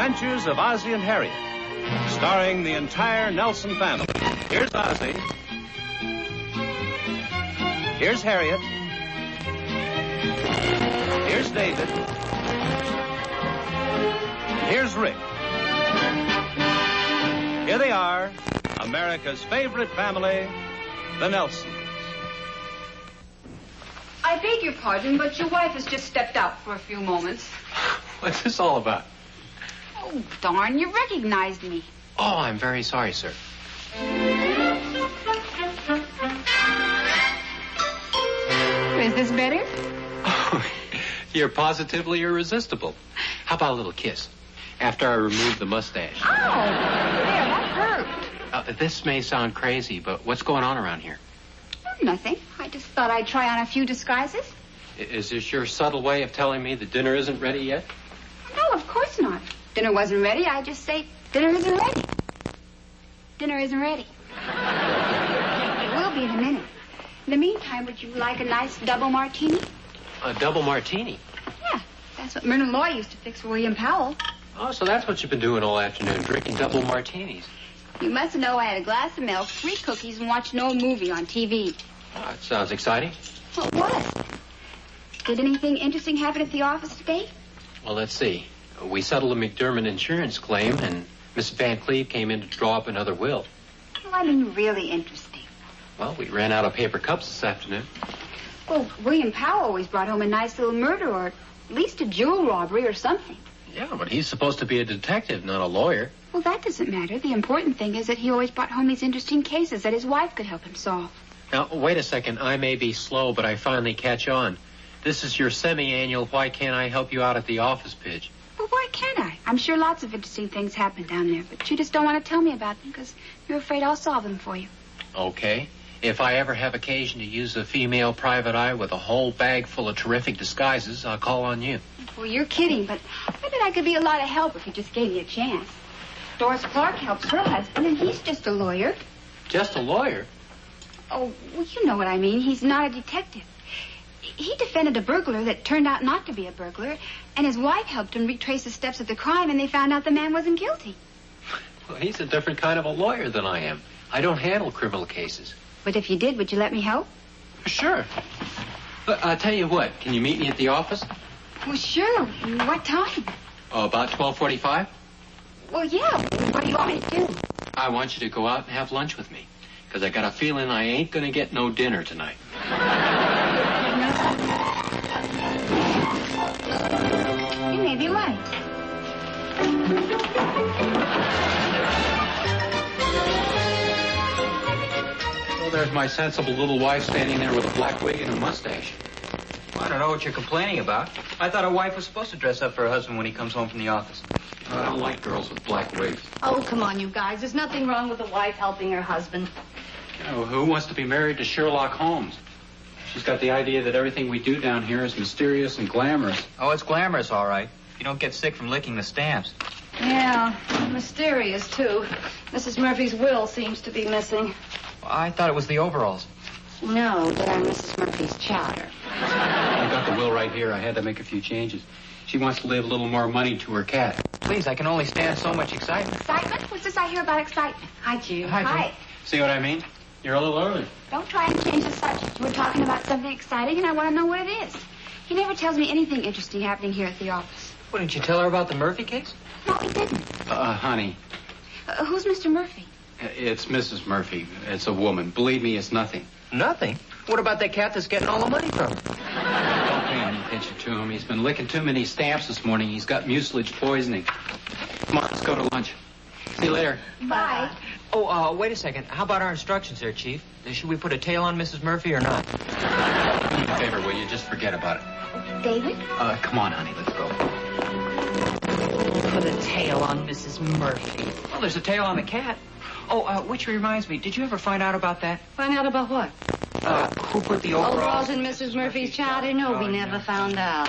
Adventures of Ozzie and Harriet, starring the entire Nelson family. Here's Ozzie. Here's Harriet. Here's David. And here's Rick. Here they are, America's favorite family, the Nelsons. I beg your pardon, but your wife has just stepped out for a few moments. What's this all about? Oh, darn, you recognized me. Oh, I'm very sorry, sir. Is this better? Oh, you're positively irresistible. How about a little kiss? After I remove the mustache. Oh, there, that hurt. This may sound crazy, but what's going on around here? Nothing. I just thought I'd try on a few disguises. Is this your subtle way of telling me the dinner isn't ready yet? No, of course not. Dinner wasn't ready. I just say dinner isn't ready. Dinner isn't ready. It will be in a minute. In the meantime, would you like a nice double martini? A double martini? Yeah, that's what Myrna Loy used to fix for William Powell. Oh, so that's what you've been doing all afternoon, drinking double martinis. You must know I had a glass of milk, 3 cookies, and watched an old movie on TV. Oh, that sounds exciting. Well, it was. Did anything interesting happen at the office today? Well, let's see. We settled a McDermott insurance claim, and Miss Van Cleve came in to draw up another will. Well, I mean really interesting. Well, we ran out of paper cups this afternoon. Well, William Powell always brought home a nice little murder or at least a jewel robbery or something. Yeah, but he's supposed to be a detective, not a lawyer. Well, that doesn't matter. The important thing is that he always brought home these interesting cases that his wife could help him solve. Now, wait a second. I may be slow, but I finally catch on. This is your semi-annual why can't I help you out at the office pitch. Well, why can't I? I'm sure lots of interesting things happen down there, but you just don't want to tell me about them because you're afraid I'll solve them for you. Okay. If I ever have occasion to use a female private eye with a whole bag full of terrific disguises, I'll call on you. Well, you're kidding, but I bet I could be a lot of help if you just gave me a chance. Doris Clark helps her husband, and he's just a lawyer. Just a lawyer? Oh, well, you know what I mean. He's not a detective. He defended a burglar that turned out not to be a burglar, and his wife helped him retrace the steps of the crime, and they found out the man wasn't guilty. Well, he's a different kind of a lawyer than I am. I don't handle criminal cases. But if you did, would you let me help? Sure. But I'll tell you what. Can you meet me at the office? Well, sure. What time? Oh, about 12:45? Well, yeah. What do you want me to do? I want you to go out and have lunch with me, because I got a feeling I ain't going to get no dinner tonight. You may be right. Well, there's my sensible little wife standing there with a black wig and a mustache. I don't know what you're complaining about. I thought a wife was supposed to dress up for her husband when he comes home from the office. I don't like girls with black wigs. Oh, come on, you guys. There's nothing wrong with a wife helping her husband. You know, who wants to be married to Sherlock Holmes? She's got the idea that everything we do down here is mysterious and glamorous. Oh, it's glamorous, all right. You don't get sick from licking the stamps. Yeah, mysterious, too. Mrs. Murphy's will seems to be missing. Well, I thought it was the overalls. No, but on Mrs. Murphy's chowder. I got the will right here. I had to make a few changes. She wants to leave a little more money to her cat. Please, I can only stand so much excitement. Excitement? What's this I hear about excitement? Hi, Jude. Hi, Jude. See what I mean? You're a little early. Don't try and change the subject. We're talking about something exciting, and I want to know what it is. He never tells me anything interesting happening here at the office. Well, didn't you tell her about the Murphy case? No, he didn't. Honey, Who's Mr. Murphy? it's Mrs. Murphy. It's a woman. Believe me, it's nothing. Nothing. What about that cat that's getting all the money from her? Don't pay any attention to him. He's been licking too many stamps this morning. He's got mucilage poisoning. Come on, let's go to lunch. See you later. Bye. Oh, wait a second. How about our instructions there, Chief? Should we put a tail on Mrs. Murphy or not? Do me a favor, will you? Just forget about it. David? Come on, honey. Let's go. Put a tail on Mrs. Murphy. Well, there's a tail on the cat. Oh, which reminds me, did you ever find out about that? Find out about what? Who put the overalls Overalls in Mrs. Murphy's chowder? No, we never found out.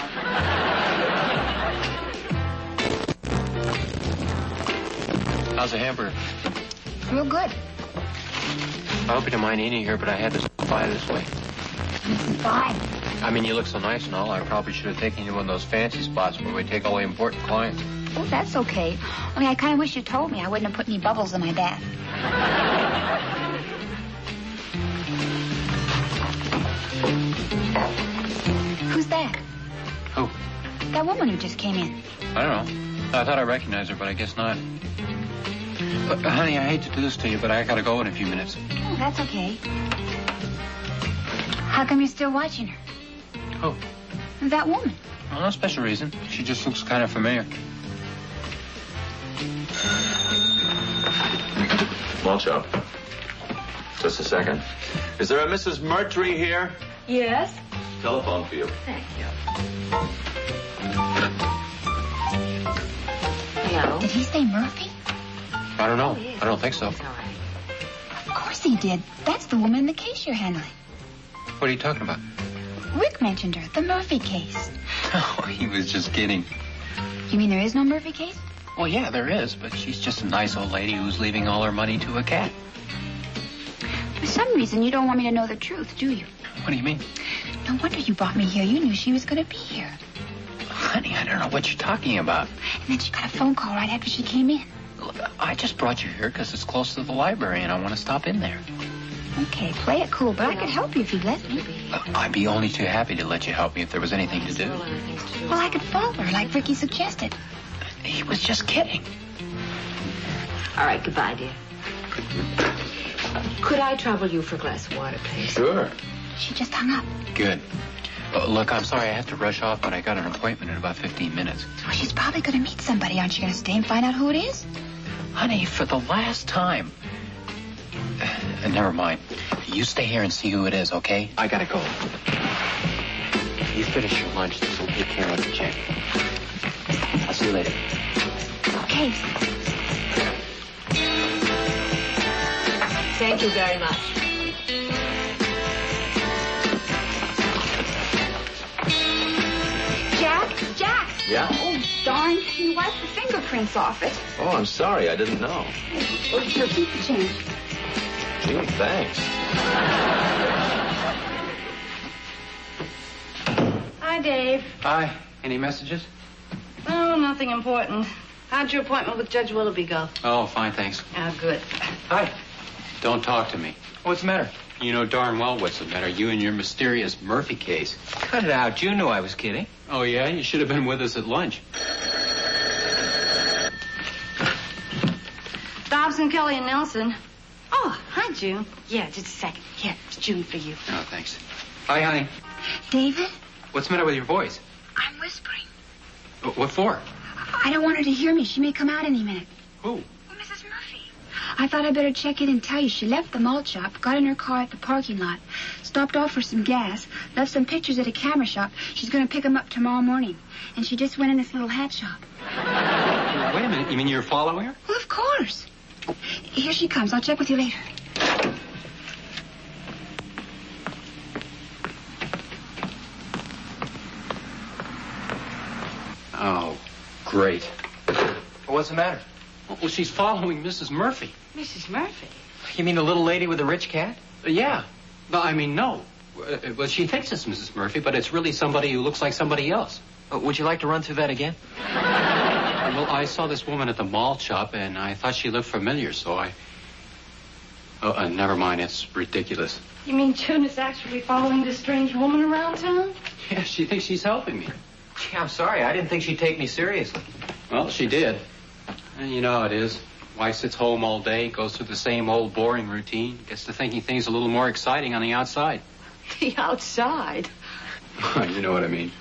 How's the hamburger? Real good. I hope you don't mind eating here, but I had to fly this way. Fine. I mean, you look so nice and all. I probably should have taken you to one of those fancy spots where we take all the important clients. Oh, that's okay. Only I kind of wish you told me. I wouldn't have put any bubbles in my bath. Who's that? Who? That woman who just came in. I don't know. I thought I recognized her, but I guess not. Honey, I hate to do this to you, but I gotta go in a few minutes. Oh, that's okay. How come you're still watching her? Who? That woman. Well, no special reason. She just looks kind of familiar. Malchop. Just a second. Is there a Mrs. Murtry here? Yes? Telephone for you. Thank you. Hello? Did he say Murphy? I don't know. I don't think so. All right. Of course he did. That's the woman in the case you're handling. What are you talking about? Rick mentioned her, the Murphy case. Oh, he was just kidding. You mean there is no Murphy case? Well, yeah, there is, but she's just a nice old lady who's leaving all her money to a cat. For some reason, you don't want me to know the truth, do you? What do you mean? No wonder you brought me here. You knew she was going to be here. Honey, I don't know what you're talking about. And then she got a phone call right after she came in. Look, I just brought you here because it's close to the library and I want to stop in there. Okay, play it cool, but I could help you if you'd let me. I'd be only too happy to let you help me if there was anything to do. Well, I could follow her like Ricky suggested. He was just kidding. All right, goodbye, dear. Could I trouble you for a glass of water, please? Sure. She just hung up. Good. Look, I'm sorry I have to rush off, but I got an appointment in about 15 minutes. Well, she's probably going to meet somebody. Aren't you going to stay and find out who it is? Honey, for the last time. Never mind. You stay here and see who it is, okay? I gotta go. You finish your lunch, then we'll take care of the check. I'll see you later. Okay. Thank you very much. Jack. Yeah? Oh, darn. You wiped the fingerprints off it. Oh, I'm sorry. I didn't know. Oh, here, keep the change. Gee, thanks. Hi, Dave. Hi. Any messages? Oh, nothing important. How'd your appointment with Judge Willoughby go? Oh, fine, thanks. Oh, good. Hi. Don't talk to me. What's the matter? You know darn well what's the matter. You and your mysterious Murphy case. Cut it out. You knew I was kidding. Oh, yeah? You should have been with us at lunch. Dobson, Kelly, and Nelson. Oh, hi, June. Yeah, just a second. Here, it's June for you. Oh, thanks. Hi, honey. David, What's the matter with your voice? I'm whispering. What for? I don't want her to hear me. She may come out any minute. Who? Well, Mrs. Murphy. I thought I'd better check in and tell you she left the malt shop, got in her car at the parking lot, stopped off for some gas, left some pictures at a camera shop. She's going to pick them up tomorrow morning. And she just went in this little hat shop. Wait a minute. You mean you're following her? Well, of course. Here she comes. I'll check with you later. Oh, great. What's the matter? Well, she's following Mrs. Murphy. Mrs. Murphy? You mean the little lady with the rich cat? Yeah. No, I mean, no. Well, she thinks it's Mrs. Murphy, but it's really somebody who looks like somebody else. Would you like to run through that again? Well, I saw this woman at the mall shop, and I thought she looked familiar, so I... Oh, never mind. It's ridiculous. You mean June is actually following this strange woman around town? Yeah, she thinks she's helping me. Gee, I'm sorry. I didn't think she'd take me seriously. Well, she did. And you know how it is. Wife sits home all day, goes through the same old boring routine, gets to thinking things a little more exciting on the outside. The outside? You know what I mean.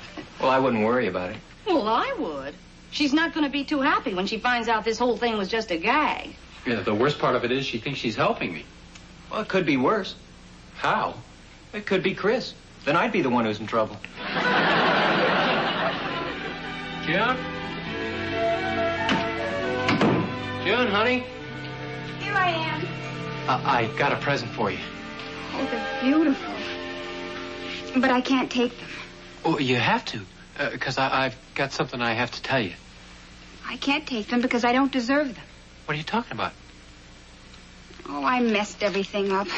Well, I wouldn't worry about it. Well, I would. She's not going to be too happy when she finds out this whole thing was just a gag. Yeah, the worst part of it is she thinks she's helping me. Well, it could be worse. How? It could be Chris. Then I'd be the one who's in trouble. June? June, honey? Here I am. I got a present for you. Oh, they're beautiful. But I can't take them. Oh, you have to, because I've got something I have to tell you. I can't take them because I don't deserve them. What are you talking about? Oh, I messed everything up.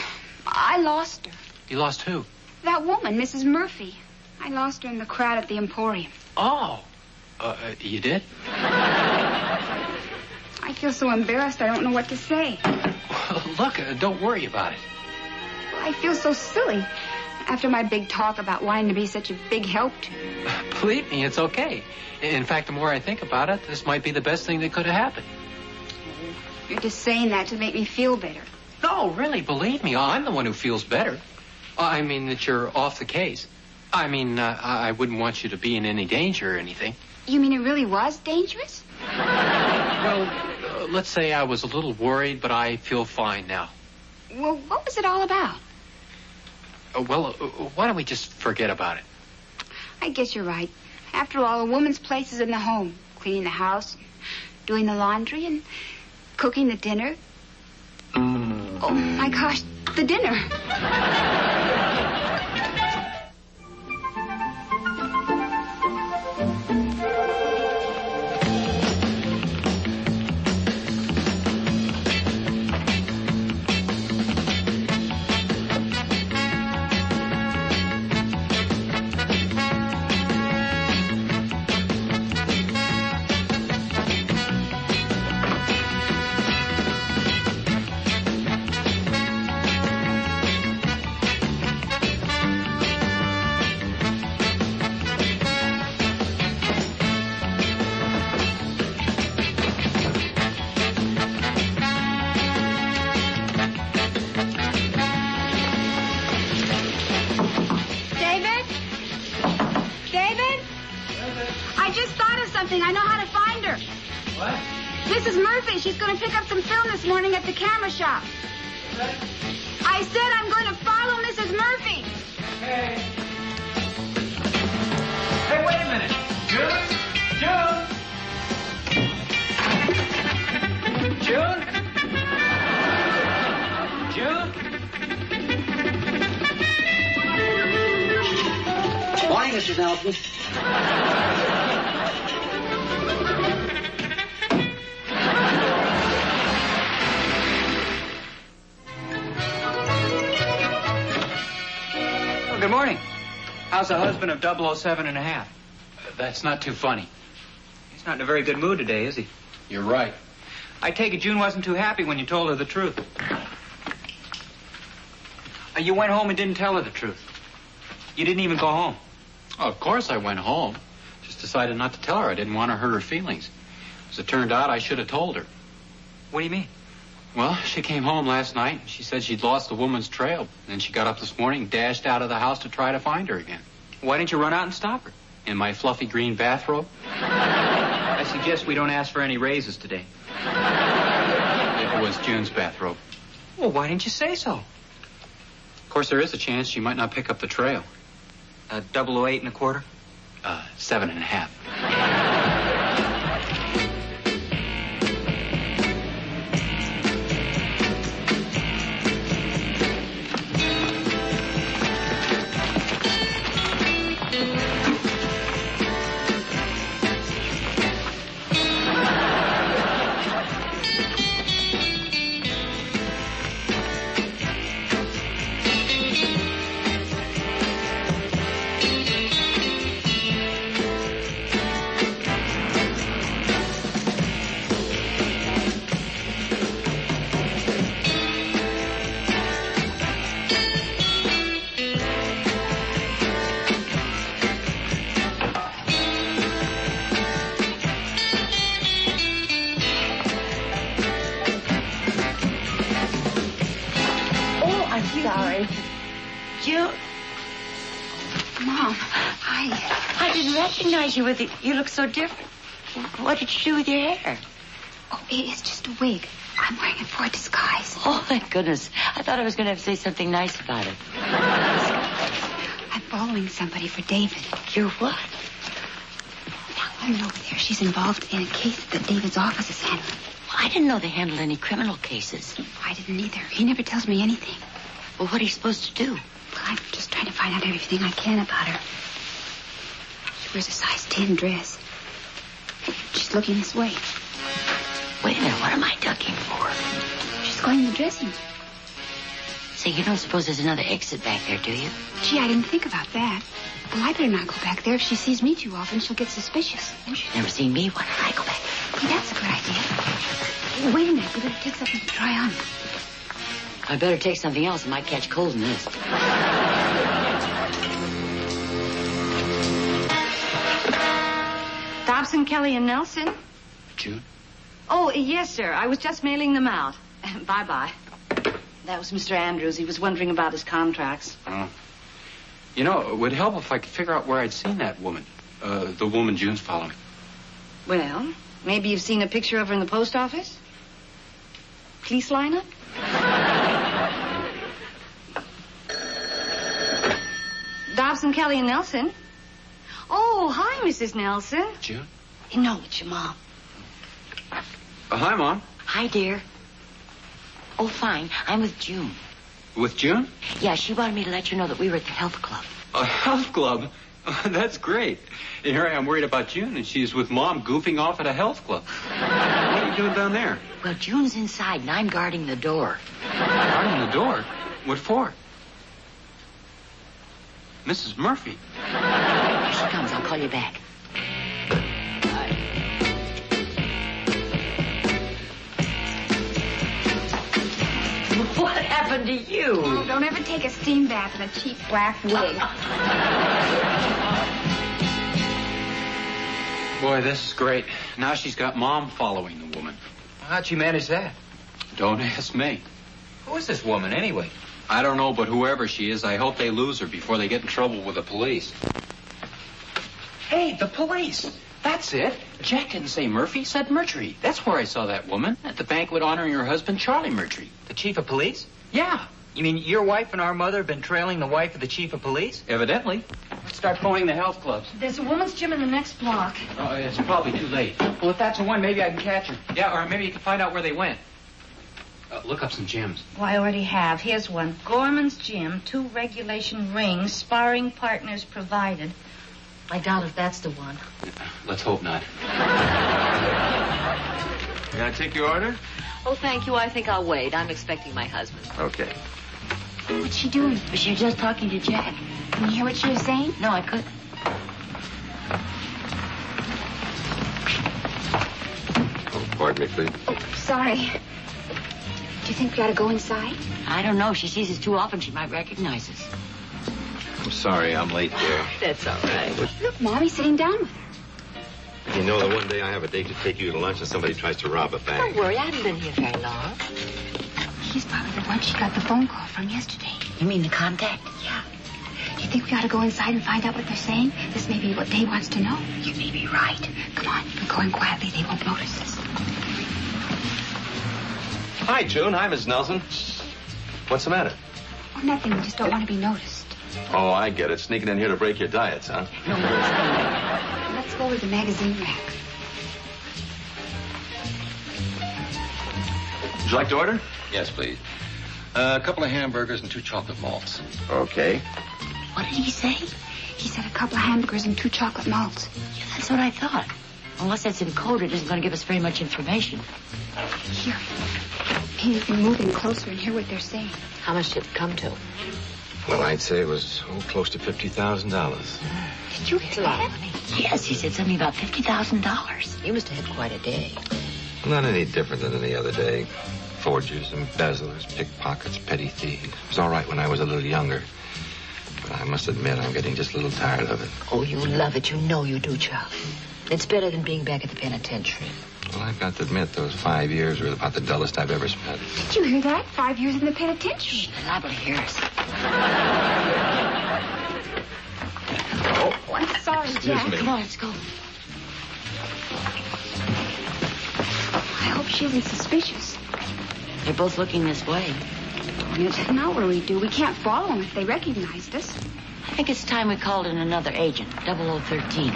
I lost her. You lost who? That woman, Mrs. Murphy. I lost her in the crowd at the Emporium. Oh. You did? I feel so embarrassed I don't know what to say. Look, don't worry about it. I feel so silly after my big talk about wanting to be such a big help to you. Believe me, it's okay. In fact, the more I think about it, this might be the best thing that could have happened. You're just saying that to make me feel better. No, really, believe me, I'm the one who feels better. I mean that you're off the case. I mean, I wouldn't want you to be in any danger or anything. You mean it really was dangerous? Well, let's say I was a little worried, but I feel fine now. Well, what was it all about? Why don't we just forget about it? I guess you're right. After all, a woman's place is in the home. Cleaning the house, doing the laundry, and cooking the dinner. Oh, my gosh, the dinner. I know how to find her. What? Mrs. Murphy, she's going to pick up some film this morning at the camera shop. What? I said I'm going to follow Mrs. Murphy. Okay. Hey, wait a minute. June? Morning, Mrs. Nelson. Good morning. How's the husband of 007.5? That's not too funny. He's not in a very good mood today, is he? You're right. I take it June wasn't too happy when you told her the truth. You went home and didn't tell her the truth. You didn't even go home. Oh, of course I went home. Just decided not to tell her. I didn't want to hurt her feelings. As it turned out, I should have told her. What do you mean? Well, she came home last night. She said she'd lost the woman's trail. Then she got up this morning and dashed out of the house to try to find her again. Why didn't you run out and stop her? In my fluffy green bathrobe? I suggest we don't ask for any raises today. It was June's bathrobe. Well, why didn't you say so? Of course, there is a chance she might not pick up the trail. 008.25? 7.5. Sorry. June? Mom, I didn't recognize you with it. You look so different. What did you do with your hair? Oh, it's just a wig. I'm wearing it for a disguise. Oh, thank goodness. I thought I was going to have to say something nice about it. I'm following somebody for David. You're what? That woman over there, she's involved in a case that David's office is handling. Well, I didn't know they handled any criminal cases. I didn't either. He never tells me anything. Well, what are you supposed to do? Well, I'm just trying to find out everything I can about her. She wears a size 10 dress. She's looking this way. Wait a minute, what am I ducking for? She's going in the dressing room. Say, you don't suppose there's another exit back there, do you? Gee, I didn't think about that. Well, I better not go back there. If she sees me too often, she'll get suspicious. She's never seen me. Why don't I go back there? Hey, that's a good idea. Wait a minute. We better take something to try on. I better take something else. I might catch cold in this. Dobson, Kelly, and Nelson? June? Oh, yes, sir. I was just mailing them out. Bye-bye. That was Mr. Andrews. He was wondering about his contracts. You know, it would help if I could figure out where I'd seen that woman. The woman June's following. Well, maybe you've seen a picture of her in the post office? Police lineup? Dobson, Kelly, and Nelson? Oh, hi, Mrs. Nelson. June? No, it's your mom. Hi, Mom. Hi, dear. Oh, fine. I'm with June. With June? Yeah, she wanted me to let you know that we were at the health club. A health club? That's great. And here I am worried about June, and she's with Mom goofing off at a health club. What are you doing down there? Well, June's inside, and I'm guarding the door. Guarding the door? What for? Mrs. Murphy. Here she comes. I'll call you back. What happened to you? Oh, don't ever take a steam bath in a cheap black wig. Boy, this is great. Now she's got Mom following the woman. How'd you manage that? Don't ask me. Who is this woman, anyway? I don't know, but whoever she is, I hope they lose her before they get in trouble with the police. Hey, the police! That's it. Jack didn't say Murphy, he said Murtry. That's where I saw that woman, at the banquet honoring her husband, Charlie Murtry. The chief of police? Yeah, You mean your wife and our mother have been trailing the wife of the chief of police? evidently. Let's start phoning the health clubs. There's a woman's gym in the next block. Oh, it's probably too late. Well, if that's the one, maybe I can catch her. Yeah, or maybe you can find out where they went. Look up some gyms. Well, I already have. Here's one. Gorman's Gym, 2 regulation rings, sparring partners provided. I doubt if that's the one. Let's hope not. Can I take your order? Oh, thank you. I think I'll wait. I'm expecting my husband. Okay. What's she doing? She was just talking to Jack. Can you hear what she was saying? No, I couldn't. Oh, pardon me, please. Oh, sorry. Do you think we ought to go inside? I don't know. She sees us too often. She might recognize us. I'm sorry, I'm late, dear. That's all right. Look, Mommy's sitting down with her. You know that one day I have a date to take you to lunch and somebody tries to rob a bank. Don't worry. I haven't been here very long. She's probably the one she got the phone call from yesterday. You mean the contact? Yeah. Do you think we ought to go inside and find out what they're saying? This may be what Dave wants to know. You may be right. Come on, we're going quietly. They won't notice us. Hi, June. Hi, Miss Nelson. What's the matter? Oh, nothing. We just don't want to be noticed. Oh, I get it. Sneaking in here to break your diets, huh? No, Let's go to the magazine rack. Would you like to order? Yes, please. A couple of hamburgers and 2 chocolate malts. Okay. what did he say? He said a couple of hamburgers and 2 chocolate malts. Yeah, that's what I thought. Unless that's encoded, it isn't going to give us very much information. Here. Maybe we can move in closer and hear what they're saying. How much did it come to? Well, I'd say it was close to $50,000. Did you hear that? Yes, he said something about $50,000. You must have had quite a day. Not any different than any other day. Forgers, embezzlers, pickpockets, petty thieves. It was all right when I was a little younger. But I must admit, I'm getting just a little tired of it. Oh, you love it. You know you do, Charlie. It's better than being back at the penitentiary. Well, I've got to admit, those 5 years were about the dullest I've ever spent. Did you hear that? 5 years in the penitentiary. They're liable to hear us. Oh, I'm sorry, Jack. Come on, let's go. I hope she isn't suspicious. They're both looking this way. Now what do we do? We can't follow them if they recognized us. I think it's time we called in another agent, 0013.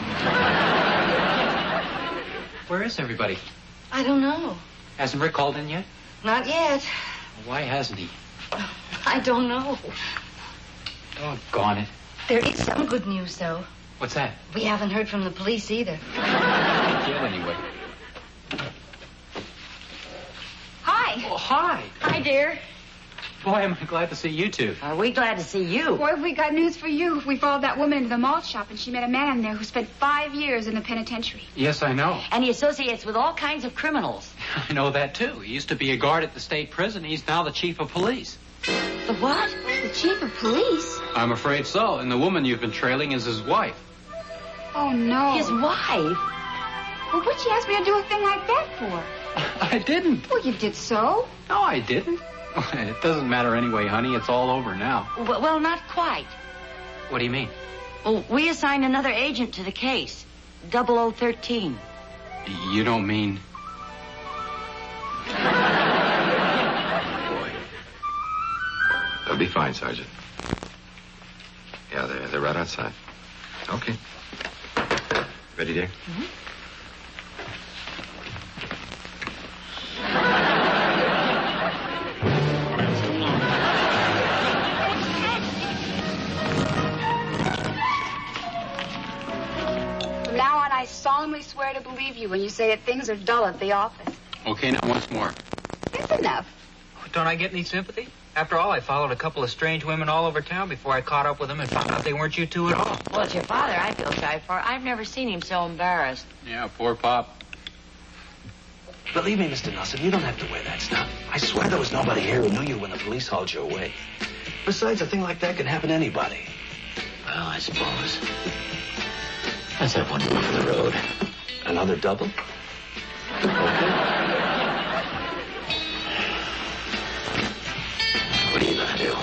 Where is everybody? I don't know. Hasn't Rick called in yet? Not yet. Why hasn't he? I don't know. Doggone it. There is some good news, though. What's that? We haven't heard from the police either. Not yet, anyway. Hi. Oh, hi. Hi, dear. Boy, am I glad to see you two. Are we glad to see you? Boy, have we got news for you. We followed that woman into the malt shop, and she met a man in there who spent 5 years in the penitentiary. Yes, I know. And he associates with all kinds of criminals. I know that, too. He used to be a guard at the state prison. He's now the chief of police. The what? The chief of police? I'm afraid so. And the woman you've been trailing is his wife. Oh, no. His wife? Well, what'd you ask me to do a thing like that for? I didn't. Well, you did so. No, I didn't. It doesn't matter anyway, honey. It's all over now. Well, not quite. What do you mean? Well, we assigned another agent to the case. 0013. You don't mean... Boy. They'll be fine, Sergeant. Yeah, they're right outside. Okay. Ready, dear? Mm-hmm. From now on, I solemnly swear to believe you when you say that things are dull at the office. Okay, now once more. That's enough. Don't I get any sympathy? After all, I followed a couple of strange women all over town before I caught up with them and found out they weren't you two at all. Well, it's your father I feel sorry for. I've never seen him so embarrassed. Yeah, poor Pop. Believe me, Mr. Nelson, you don't have to wear that stuff. I swear there was nobody here who knew you when the police hauled you away. Besides, a thing like that can happen to anybody. Well, I suppose. Let's have one more for the road. Another double? Okay. What are you gonna do?